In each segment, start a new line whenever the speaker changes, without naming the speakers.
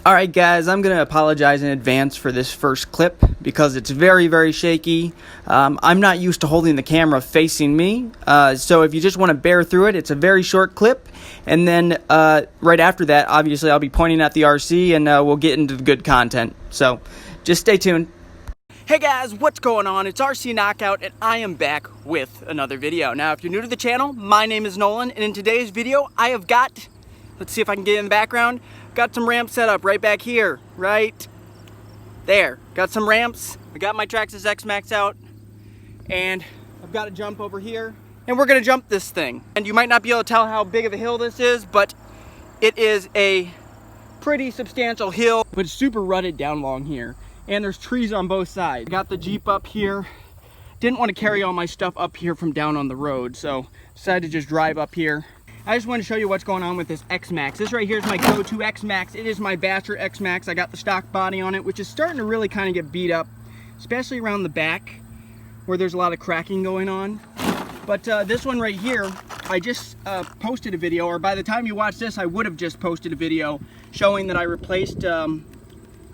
Alright guys, I'm going to apologize in advance for this first clip because it's very shaky. I'm not used to holding the camera facing me, so if you just want to bear through it, it's a very short clip, and then right after that, obviously I'll be pointing at the RC and we'll get into the good content, so just stay tuned. Hey guys, what's going on? It's RC Knockout and I am back with another video. Now if you're new to the channel, my name is Nolan, and in today's video I have got, let's see if I can get in the background, got some ramps set up right back here, right there. Got some ramps. I got my Traxxas X maxx out, and I've got to jump over here, and we're gonna jump this thing. And you might not be able to tell how big of a hill this is, but it is a pretty substantial hill, but it's super rutted down along here, and there's trees on both sides. I got the Jeep up here. Didn't want to carry all my stuff up here from down on the road, so decided to just drive up here. I just want to show you what's going on with this XMaxx. This right here is my go-to XMaxx. It is my Basher XMaxx. I got the stock body on it, which is starting to really kind of get beat up, especially around the back where there's a lot of cracking going on. But this one right here, I just posted a video, or by the time you watch this, I would have just posted a video showing that I replaced, I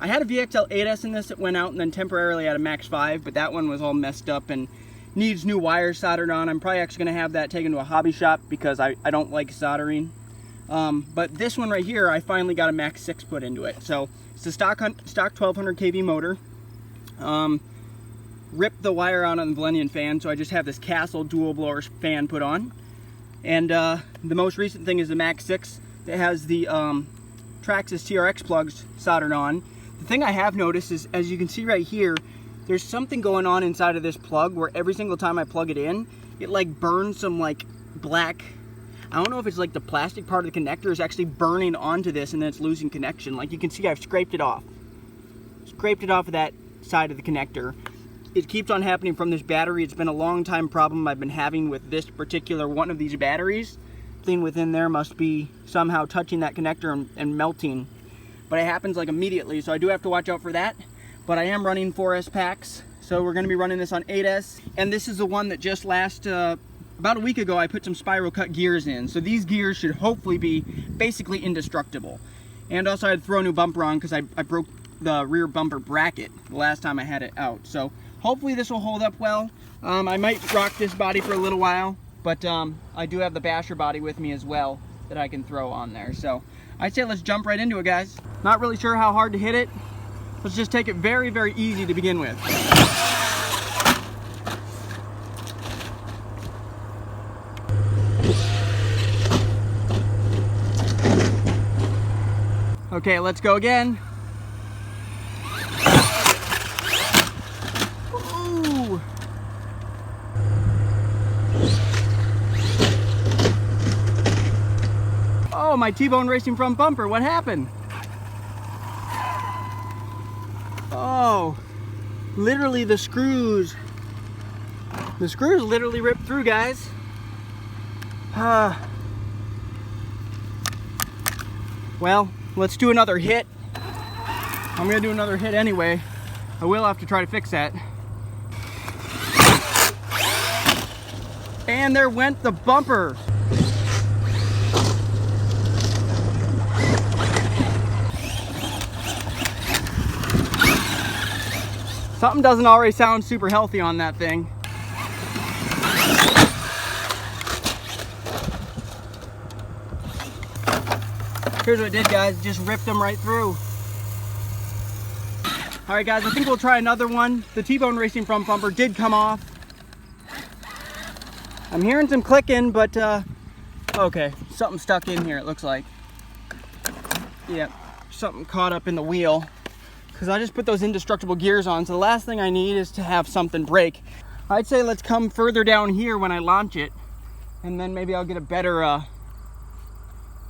had a VXL 8S in this that went out, and then temporarily had a Maxx 5, but that one was all messed up and needs new wires soldered on. I'm probably actually going to have that taken to a hobby shop because I don't like soldering. But this one right here, I finally got a Maxx 6 put into it. So it's a stock 1200 kV motor. Ripped the wire out on the Valenian fan, so I just have this Castle dual blower fan put on. And the most recent thing is the Maxx 6 that has the Traxxas TRX plugs soldered on. The thing I have noticed is, as you can see right here, there's something going on inside of this plug where every single time I plug it in, it like burns some like black, I don't know if it's like the plastic part of the connector is actually burning onto this and then it's losing connection. Like you can see I've scraped it off. Scraped it off of that side of the connector. It keeps on happening from this battery. It's been a long time problem I've been having with this particular one of these batteries. Thing within there must be somehow touching that connector and melting. But it happens like immediately, so I do have to watch out for that. But I am running 4S packs, so we're going to be running this on 8S. And this is the one that just about a week ago, I put some spiral cut gears in. So these gears should hopefully be basically indestructible. And also I had to throw a new bumper on because I broke the rear bumper bracket the last time I had it out. So hopefully this will hold up well. I might rock this body for a little while, but I do have the Basher body with me as well that I can throw on there. So I'd say let's jump right into it, guys. Not really sure how hard to hit it. Let's just take it very easy to begin with. Okay, let's go again. Ooh. Oh, my T-bone racing front bumper, what happened? Oh, literally the screws literally ripped through, guys. Well, let's do another hit. I'm gonna do another hit anyway. I will have to try to fix that. And there went the bumper. Something doesn't already sound super healthy on that thing. Here's what it did, guys. Just ripped them right through. Alright guys, I think we'll try another one. The T-bone racing front bumper did come off. I'm hearing some clicking, but okay, something stuck in here, it looks like. Yep, something caught up in the wheel. Because I just put those indestructible gears on, so the last thing I need is to have something break. I'd say let's come further down here when I launch it, and then maybe I'll get a better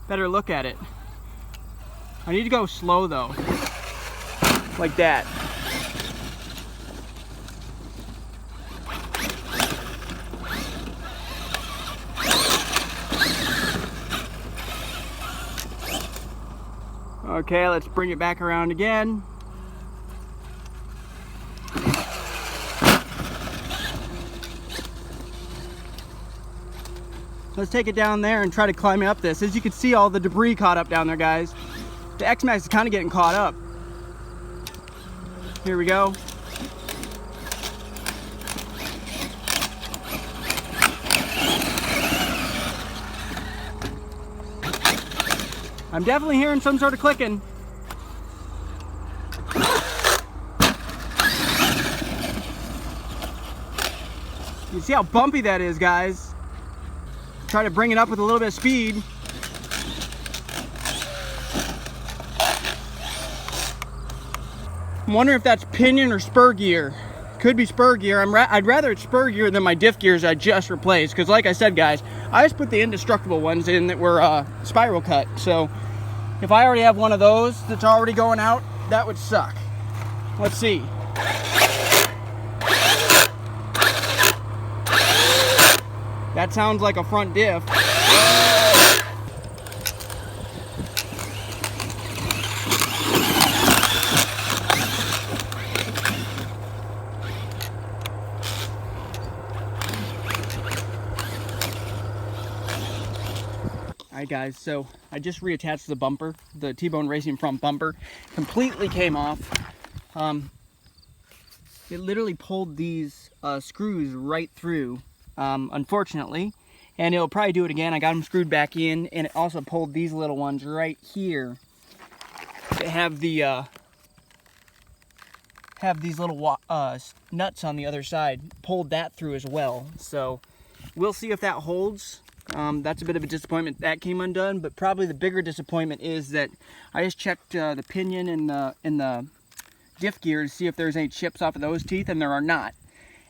look at it. I need to go slow though, like that. Okay, let's bring it back around again. Let's take it down there and try to climb up this. As you can see, all the debris caught up down there, guys. The XMaxx is kind of getting caught up. Here we go. I'm definitely hearing some sort of clicking. You see how bumpy that is, guys. Try to bring it up with a little bit of speed. I'm wondering if that's pinion or spur gear. Could be spur gear. I'd rather it's spur gear than my diff gears I just replaced. Because like I said, guys, I just put the indestructible ones in that were spiral cut. So if I already have one of those that's already going out, that would suck. Let's see. That sounds like a front diff. Alright guys, so I just reattached the bumper, the T-Bone Racing front bumper. Completely came off. It literally pulled these screws right through, unfortunately. And it'll probably do it again. I got them screwed back in, and it also pulled these little ones right here. They have the these little nuts on the other side. Pulled that through as well. So we'll see if that holds. That's a bit of a disappointment that came undone, but probably the bigger disappointment is that I just checked the pinion and the diff gear to see if there's any chips off of those teeth, and there are not.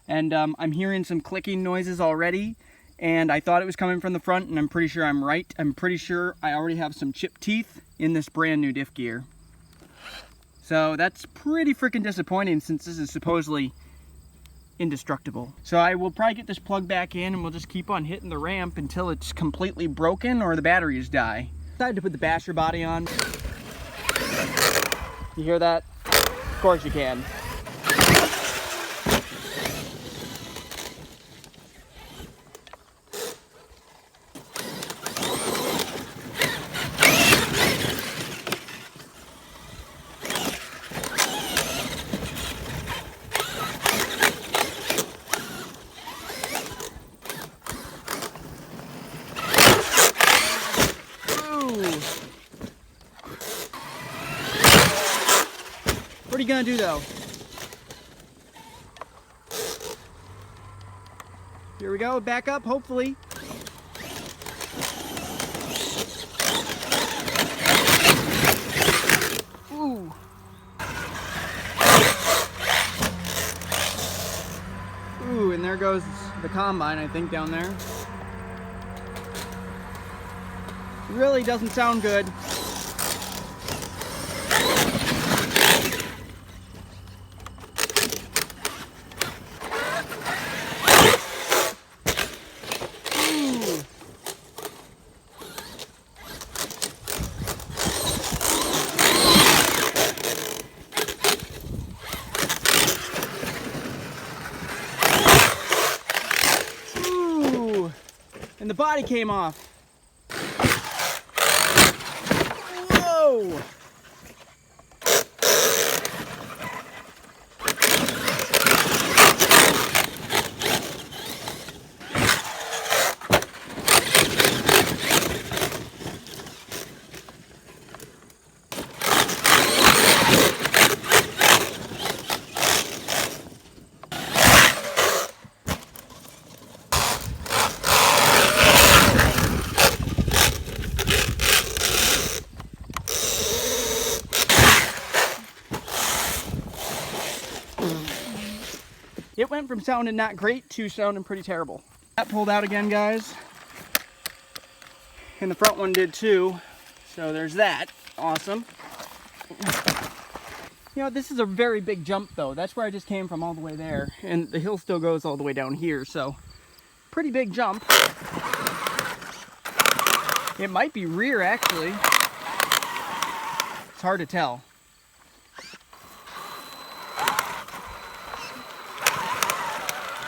And I'm hearing some clicking noises already, and I thought it was coming from the front, and I'm pretty sure I'm right. I'm pretty sure I already have some chipped teeth in this brand new diff gear. So that's pretty freaking disappointing since this is supposedly indestructible. So I will probably get this plugged back in, and we'll just keep on hitting the ramp until it's completely broken or the batteries die. Decided to put the basher body on. You hear that? Of course you can. What are you gonna do though? Here we go, back up, hopefully. Ooh. Ooh, and there goes the combine, I think, down there. Really doesn't sound good. And the body came off. Whoa! It went from sounding not great to sounding pretty terrible. That pulled out again, guys. And the front one did too. So there's that. Awesome. You know, this is a very big jump though. That's where I just came from all the way there. And the hill still goes all the way down here. So pretty big jump. It might be rear actually. It's hard to tell.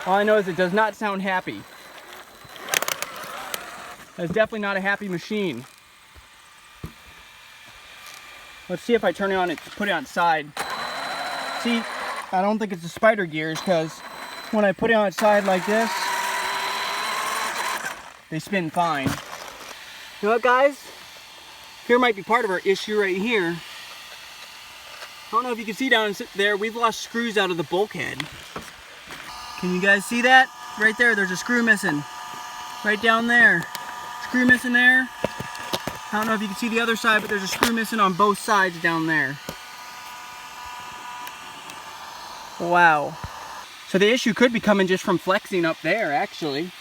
All I know is it does not sound happy. That's definitely not a happy machine. Let's see if I turn it on and put it on its side. See, I don't think it's the spider gears, because when I put it on its side like this, they spin fine. You know what, guys? Here might be part of our issue right here. I don't know if you can see down there, we've lost screws out of the bulkhead. Can you guys see that? Right there, there's a screw missing. Right down there. Screw missing there. I don't know if you can see the other side, but there's a screw missing on both sides down there. Wow. So the issue could be coming just from flexing up there, actually.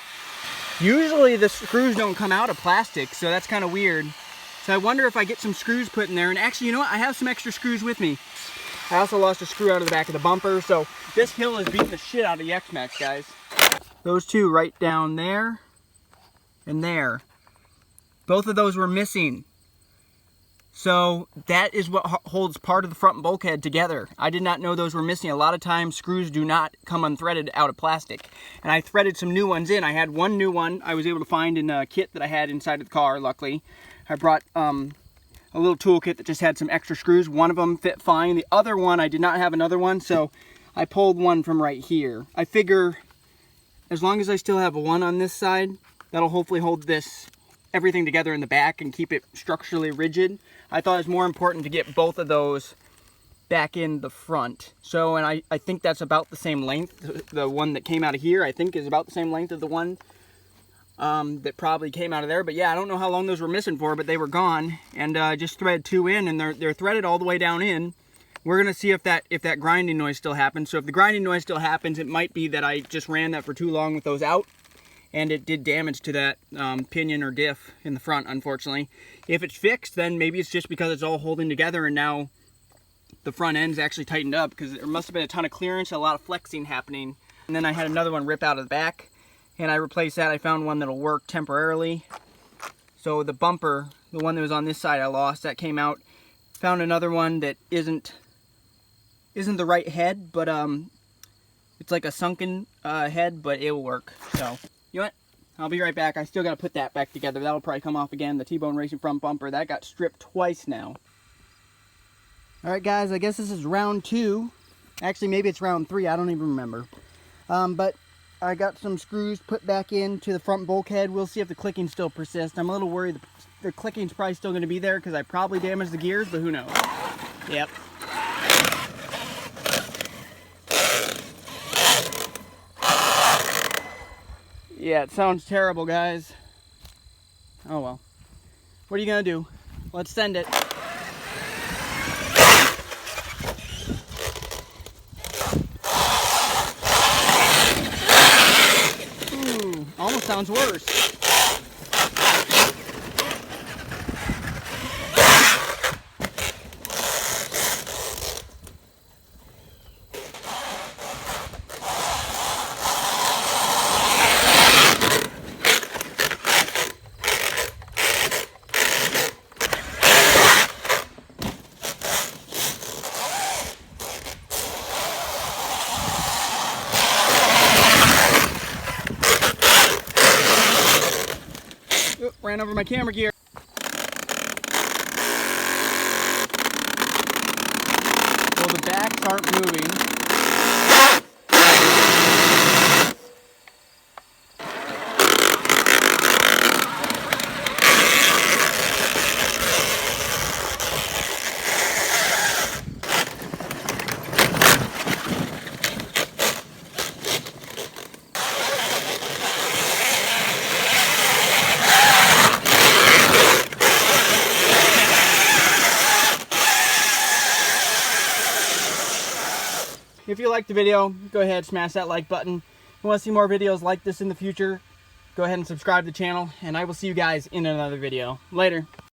Usually the screws don't come out of plastic, so that's kind of weird. So I wonder if I get some screws put in there. And actually, you know what? I have some extra screws with me. I also lost a screw out of the back of the bumper, so this hill is beating the shit out of the XMaxx, guys. Those two right down there and there. Both of those were missing. So that is what holds part of the front bulkhead together. I did not know those were missing. A lot of times screws do not come unthreaded out of plastic. And I threaded some new ones in. I had one new one I was able to find in a kit that I had inside of the car, luckily. I brought a little toolkit that just had some extra screws. One of them fit fine. The other one, I did not have another one, so I pulled one from right here. I figure as long as I still have one on this side, that'll hopefully hold everything together in the back and keep it structurally rigid. I thought it was more important to get both of those back in the front. So, and I think that's about the same length. The one that came out of here, I think, is about the same length of the one that probably came out of there. But yeah, I don't know how long those were missing for, but they were gone. And I just threaded two in, and they're threaded all the way down in. We're gonna see if that grinding noise still happens. So if the grinding noise still happens, it might be that I just ran that for too long with those out, and it did damage to that pinion or diff in the front, unfortunately. If it's fixed, then maybe it's just because it's all holding together and now the front end's actually tightened up, because there must have been a ton of clearance, a lot of flexing happening. And then I had another one rip out of the back, and I replaced that. I found one that'll work temporarily. So the bumper, the one that was on this side, I lost. That came out. Found another one that isn't the right head, but it's like a sunken head, but it will work. So, you know what? I'll be right back. I still got to put that back together. That'll probably come off again. The T-Bone Racing front bumper, that got stripped twice now. Alright guys, I guess this is round 2. Actually, maybe it's round 3. I don't even remember. But I got some screws put back into the front bulkhead. We'll see if the clicking still persists. I'm a little worried the clicking's probably still going to be there because I probably damaged the gears, but who knows. Yep. Yeah, it sounds terrible, guys. Oh well. What are you gonna do? Let's send it. Ooh, almost sounds worse. Ran over my camera gear. Well, the backs aren't moving. If you liked the video, go ahead and smash that like button. If you want to see more videos like this in the future, go ahead and subscribe to the channel, and I will see you guys in another video. Later.